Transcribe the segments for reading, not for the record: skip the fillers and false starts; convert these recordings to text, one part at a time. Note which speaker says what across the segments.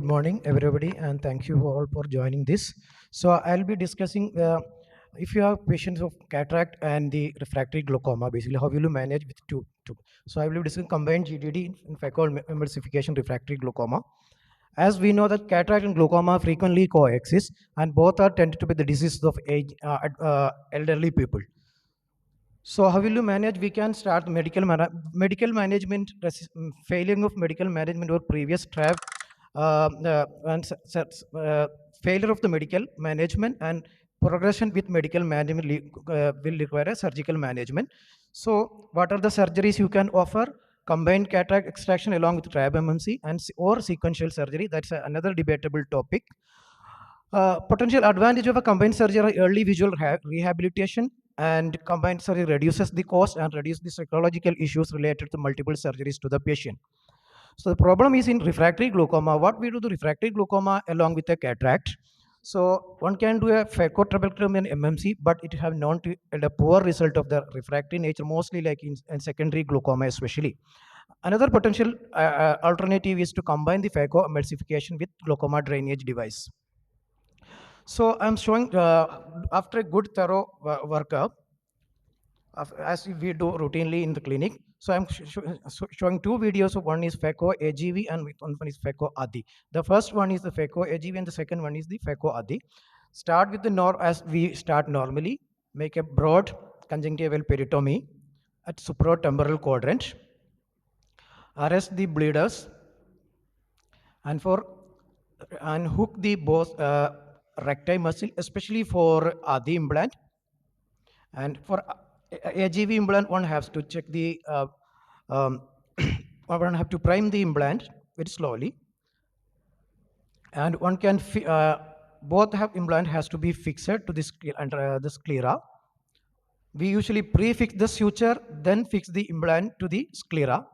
Speaker 1: Good morning, everybody, and thank you all for joining this. So I'll be discussing if you have patients of cataract and the refractory glaucoma, basically how will you manage with two. So I will be discussing combined GDD in phacoemulsification refractory glaucoma. As we know that cataract and glaucoma frequently coexist, and both are tended to be the diseases of elderly people. So how will you manage? We can start medical management, failing of medical management or previous trap, failure of the medical management and progression with medical management will require a surgical management. So what are the surgeries you can offer? Combined cataract extraction along with trab MMC or sequential surgery. That's another debatable topic. Potential advantage of a combined surgery are early visual rehabilitation, and combined surgery reduces the cost and reduces the psychological issues related to multiple surgeries to the patient. So the problem is in refractory glaucoma. What we do the refractory glaucoma along with a cataract. So one can do a phacotrabeculotomy and MMC, but it have known to yield a poor result of the refractory nature, mostly like in secondary glaucoma especially. Another potential alternative is to combine the phacoemulsification with glaucoma drainage device. So I'm showing after a good thorough workup, as we do routinely in the clinic. So I'm showing two videos. One is phaco AGV and one is phaco ADI. The first one is the phaco AGV and the second one is the phaco ADI. Start with the as we start normally. Make a broad conjunctival peritomy at supratemporal quadrant. Arrest the bleeders and hook the both recti muscle, especially for the implant. And for AGV implant, one has to check the one have to prime the implant very slowly, and one can both have implant has to be fixed to this under the sclera. We usually prefix the suture, then fix the implant to the sclera.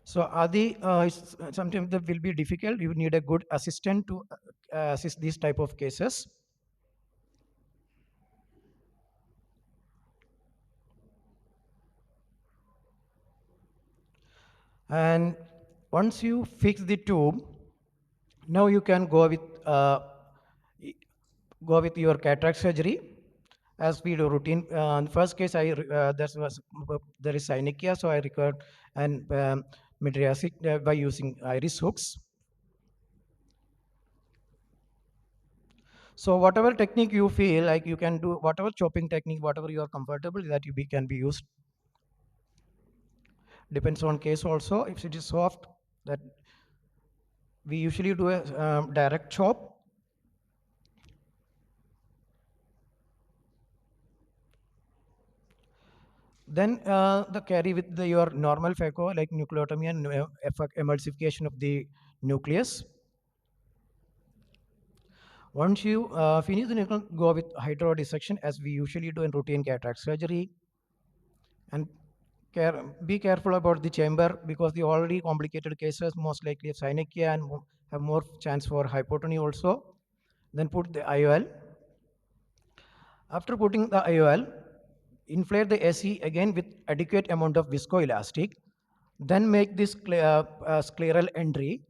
Speaker 1: So Adi, sometimes that will be difficult. You need a good assistant to assist these type of cases. And once you fix the tube, now you can go with your cataract surgery. As we do routine, in the first case, there is synechia, so I record and mydriasis by using iris hooks. So whatever technique you feel like you can do, whatever chopping technique, whatever you are comfortable that can be used. Depends on case also. If it is soft, that we usually do a direct chop. Then the carry with your normal phaco like nucleotomy and emulsification of the nucleus. Once you finish the nucleus, go with hydrodissection as we usually do in routine cataract surgery. And be careful about the chamber because the already complicated cases most likely have synechia and have more chance for hypotony also. Then put the IOL. After putting the IOL, inflate the AC again with adequate amount of viscoelastic. Then make this scleral entry.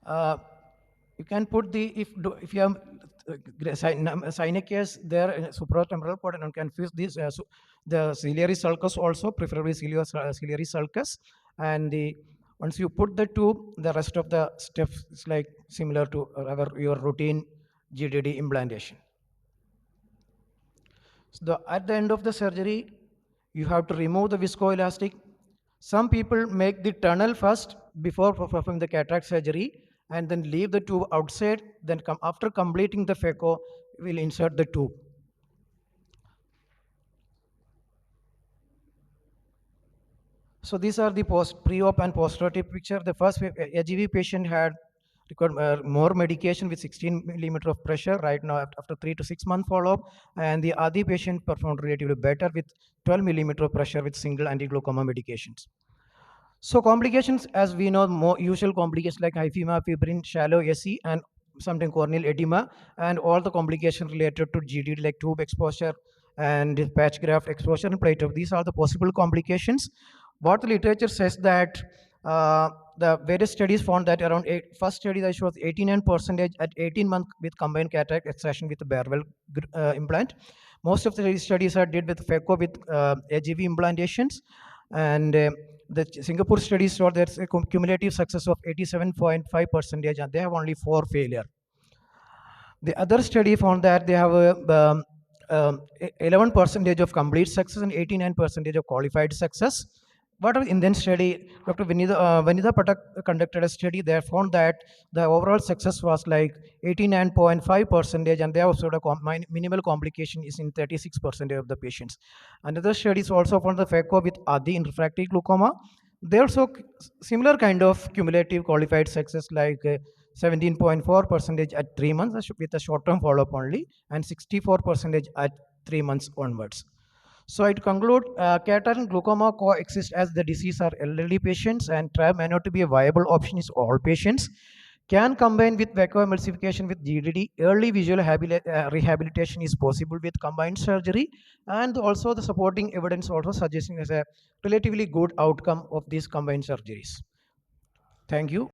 Speaker 1: You can put the if you have synechias there in supratemporal quadrant, and can fuse this the ciliary sulcus also, preferably ciliary sulcus, and once you put the tube, the rest of the steps is like similar to your routine GDD implantation. So at the end of the surgery, you have to remove the viscoelastic. Some people make the tunnel first before performing the cataract surgery and then leave the tube outside. Then after completing the phaco, we'll insert the tube. So these are the pre-op and post-operative picture. The first AGV patient had required more medication with 16 millimeter of pressure right now after 3 to 6 month follow-up, and the ADI patient performed relatively better with 12 millimeter of pressure with single anti-glaucoma medications. So complications, as we know, more usual complications like hyphema, fibrin, shallow SE, and sometimes corneal edema, and all the complications related to GDD like tube exposure and patch graft exposure and plate up. These are the possible complications. What the literature says that the various studies found that around first study that shows 89% at 18 months with combined cataract extraction with the Barwell implant. Most of the studies are did with phaco with AGV implantations, and the Singapore studies showed there's a cumulative success of 87.5%, and they have only 4 failure. The other study found that they have a 11% of complete success and 89% of qualified success. What was Indian study? Dr. Vanida Patak conducted a study. They found that the overall success was like 89.5%, and they also the minimal complication is in 36% of the patients. Another studies also found the phaco with ADI in refractory glaucoma. They also similar kind of cumulative qualified success like 17.4% at 3 months with a short-term follow-up only, and 64% at 3 months onwards. So I conclude, cataract and glaucoma coexist as the disease are elderly patients, and TRAB may not be a viable option in all patients. Can combine with phacoemulsification with GDD. Early visual rehabilitation is possible with combined surgery, and also the supporting evidence also suggesting as a relatively good outcome of these combined surgeries. Thank you.